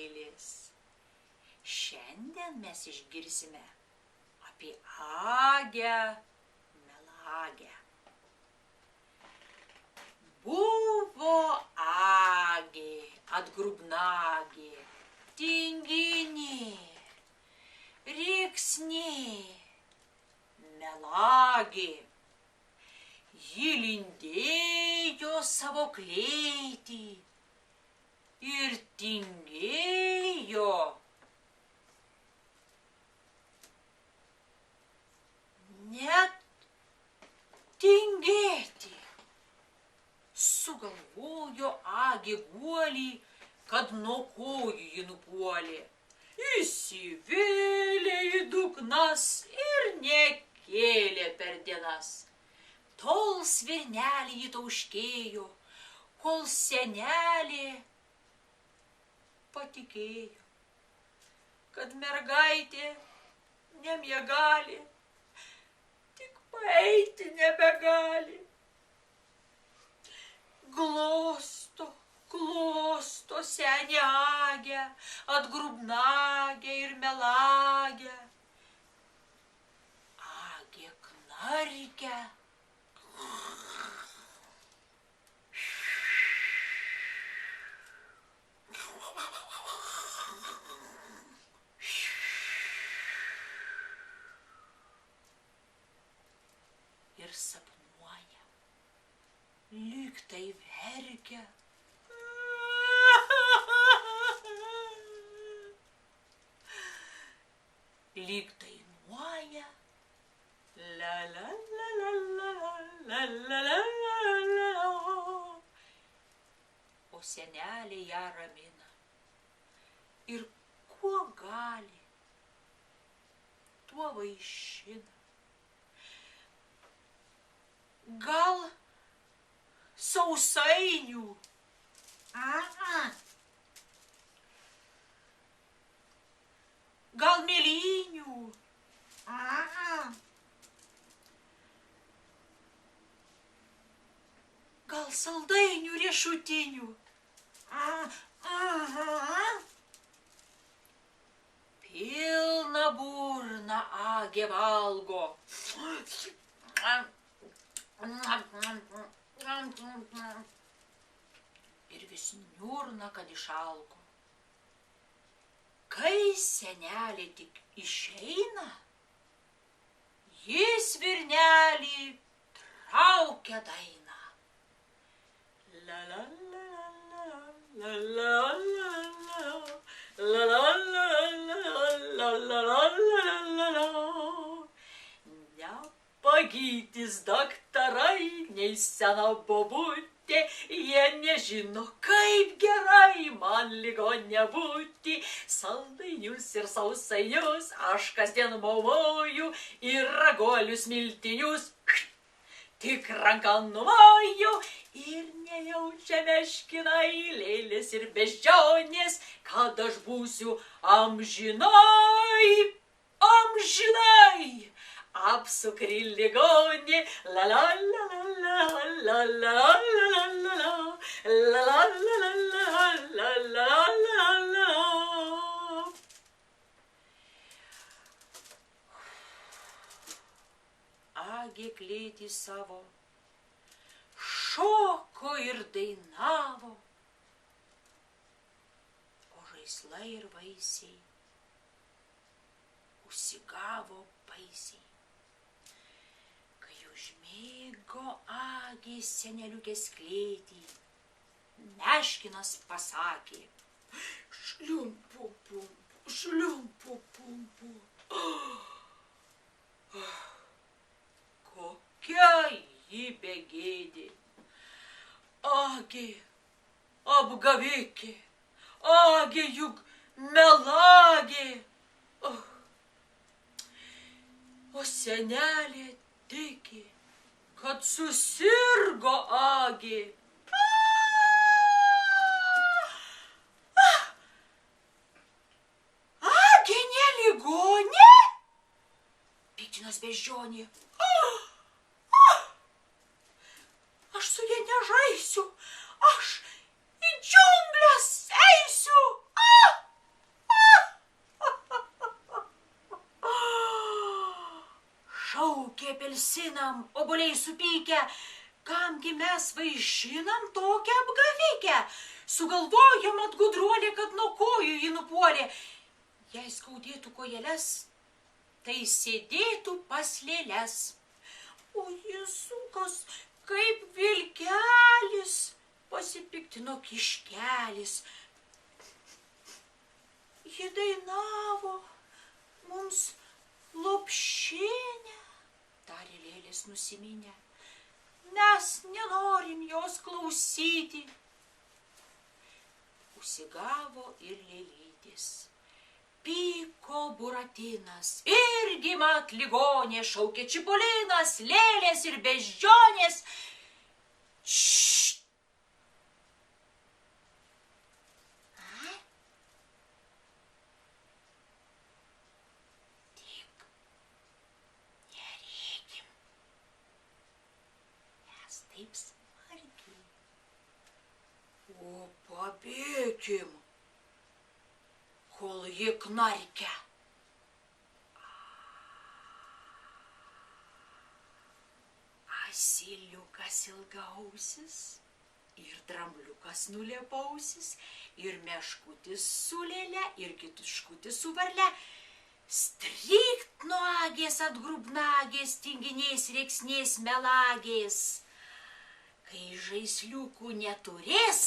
lėlės. Šiandien mes išgirsime apie Agę Melagę. Buvo Agė atgrubnagė, tinginė, riksnė, melagė. Ji lindėjo savo klėtį ir tingėjo. Net tingėti. Sugalvojo Agė guolį, kad nuo kojų ji nupuolė. Įsivėlė į dugnas ir nekėlė per dienas. Tol svirnelį ji tauškėjo, kol senelė patikėjo, kad mergaitė nemiegali, tik paeiti nebegali. Glosto, glosto senė Agę, atgrubnagę ir melagę. Agė knarkia. Ir sapnuoja, lyg tai verkia. Lyg dainuoja. La la la la la la la la la la. O senelė ją ramina. Ir kuo gali, tuo vaišina. Gal sausainių? Gal mėlynių? Gal saldainių riešutinių? Pilna burna Agė valgo. Ir vis niurna, kad išalko. Kai senelė tik išeina, jis svirnelį traukia dainą. La la la la la la la la la la la la la la. Nepagydys daktarai, nei sena bobutė, jie nežino, kaip gerai man ligonė būti. Saldainius ir sausainius aš kasdien maumoju ir raguolius miltinius tik ranką numoju. Ir nejaučia meškinai lėlės ir beždžionės, kad aš būsiu amžinai, amžinai apsukri ligonė. La la la la la la la la la la la la la la la. Agė klėtį savo šoko ir dainavo, o žaislai ir vaisiai užsigavo baisiai. Kai užmigo Agė seneliukės klėtį, meškinas pasakė: šliumpu pumpu, šliumpu pumpu. Kokia ji begėdė. Agė apgavikė, Agė juk melagė. O senelė tiki, kad susirgo Agė. Agė ne ligonė? Piktinos beždžionė. Aš su ja nežaisiu, aš į džiungles eisiu. Kokie apelsinam, obuoliai supykę, kamgi mes vaišinam tokią apgavikę. Sugalvojom atgudruolė, kad nuo kojų jį nupuolė. Jei skaudėtų kojeles, tai sėdėtų pas lėles. O Jėzukas, kaip vilkelis, pasipiktino kiškelis. Ji dainavo mums lopšinę, tarė lėlės nusiminę. Mes nenorim jos klausyti. Užsigavo ir lėlytės. Pyko Buratinas, irgi mat ligonė, šaukė Čipolinas, lėlės ir beždžionės. Ššt! Tik nerėkim. Mes taip smarkiai. O pabėkim, kol ji knarkia. Asyliukas ilgaausis, ir drambliukas nulėpausis, ir meškutis su lėle, ir kituškutis su varle. Strykt nuo agės atgrubnagės, tinginiais rėksnės melagės. Kai žaisliukų neturės,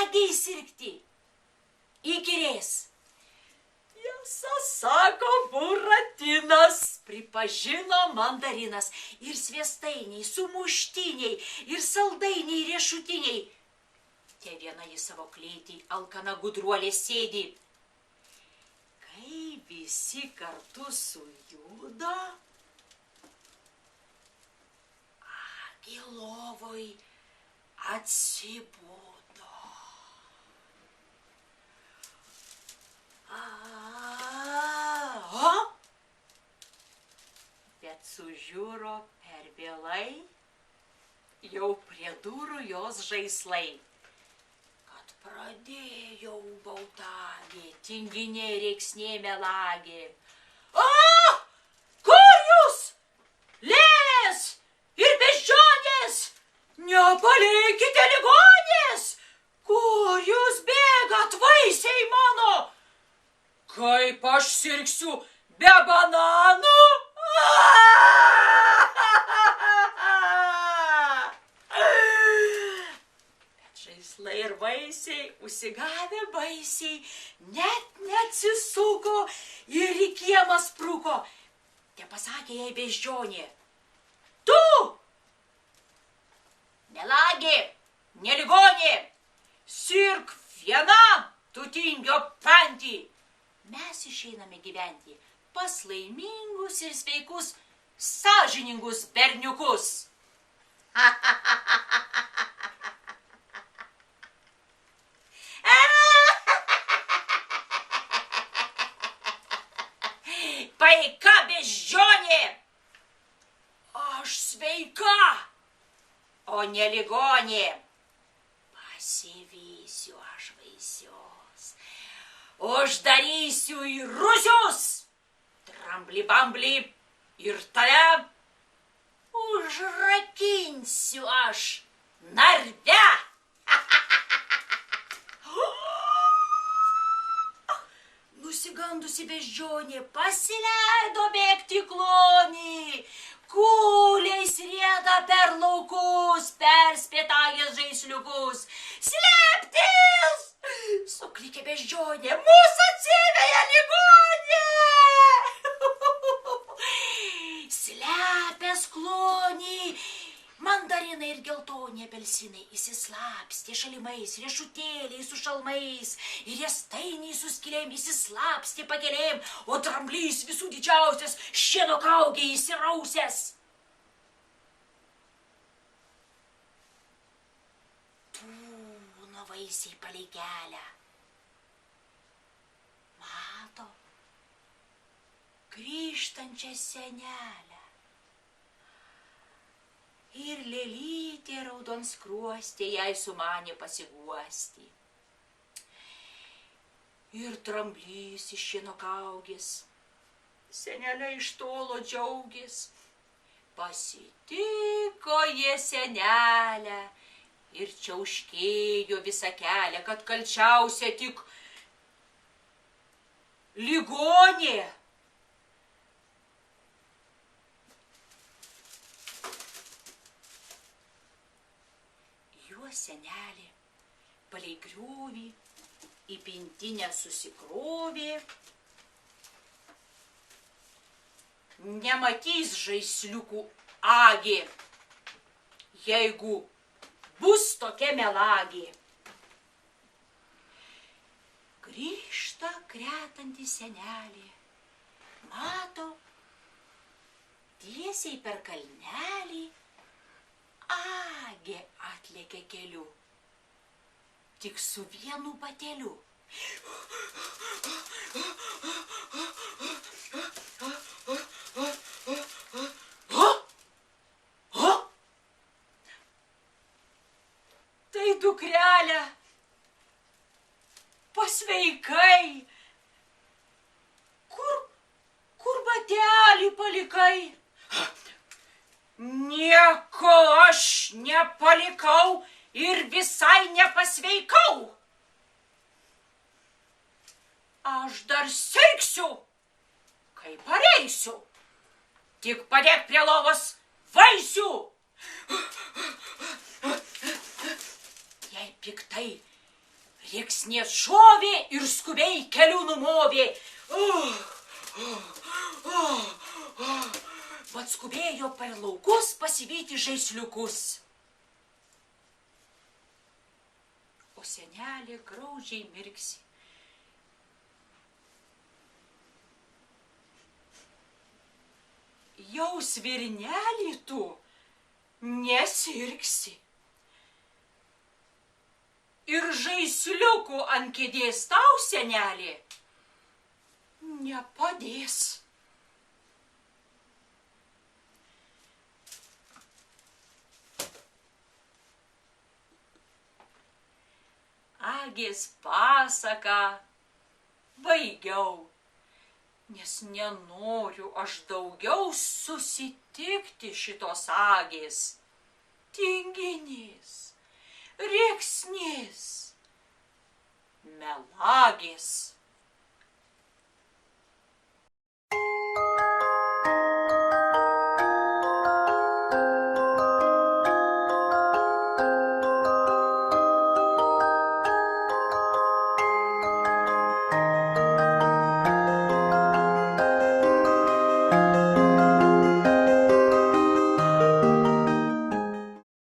agiai sirgti įkyrės. Tiesą sako Buratinas, pripažino mandarinas. Ir sviestainiai, sumuštiniai, ir saldainiai riešutiniai. Te viena į savo klėtį alkana gudruolė sėdi. Kai visi kartu sujudo, agi lovoj atsibudo. Bet sužiūro per vėlai, jau prie durų jos žaislai. Kad pradėjo bautagė, tinginė rėksnė melagė. Kur jūs, lėlės ir beždžionės? Nepalikite ligonės! Kur jūs bėgat, vaisiai mano? Kaip aš sirgsiu be bananų? Bet žaislai ir vaisiai, užsigavę baisiai, net neatsisuko ir į kiemą spruko. Te pasakė jai beždžionė: Tu, melagė, neligonė, sirk viena, tu tingio pantį. Mes išeiname gyventi pas laimingus ir sveikus, sąžiningus berniukus. Paika beždžionė, aš sveika, o ne ligonė. Pasivysiu aš vaisius, uždarysiu į rūsius, dramblį bamblį, ir tave užrakinsiu aš narve. Nusigandusi beždžionė pasileido bėgti klonį, kūliais rieda per laukus, perspėtąjas žaisliukus. Slėptis! Suklykė beždžionė, mūsų atsiveja ligonė! Slepęs klonį, mandarinai ir geltoni apelsinai įsislapstė šalimais, riešutėliai su šalmais, ir riestainiai su skylėm įsislapstė pakelėm, o dramblys visų didžiausias šieno kaugė įsirausęs. Tūno vaisiai palei kelią. Mato grįžtančią senelę. Ir lėlytė raudonskruostė jai sumanė pasiguosti. Ir dramblys iš šieno kaugės Senelė iš tolo džiaugės. Pasitiko jie senelę ir čiauškėjo visą kelią, kad kalčiausia tik ligonė. Juos senelė palei griovį į pintinę susikrovė. Nematys žaisliukų agė, jeigu bus tokia melagė. Grįžta kretanti senelė, mato, tiesiai per kalnelį agė atlėkė keliu, tik su vienu bateliu. Tai dukrelė, pasveikai, kur batelį palikai? Nieko aš nepalikau ir visai nepasveikau. Aš dar sirgsiu, kai pareisiu. Tik padėk prie lovos vaisių. Jei piktai rėksnės šovė ir skubiai kelių numovė. Vat skubėjo per laukus pasivyti žaisliukus. O senelė graudžiai mirksi. Jau svirnelį tu nesirgsi. Ir žaisliukų ant kėdės tau, senelė, nepadės. Agės pasaką baigiau, nes nenoriu aš daugiau susitikti šitos agės. Tinginės, rėksnės, melagės.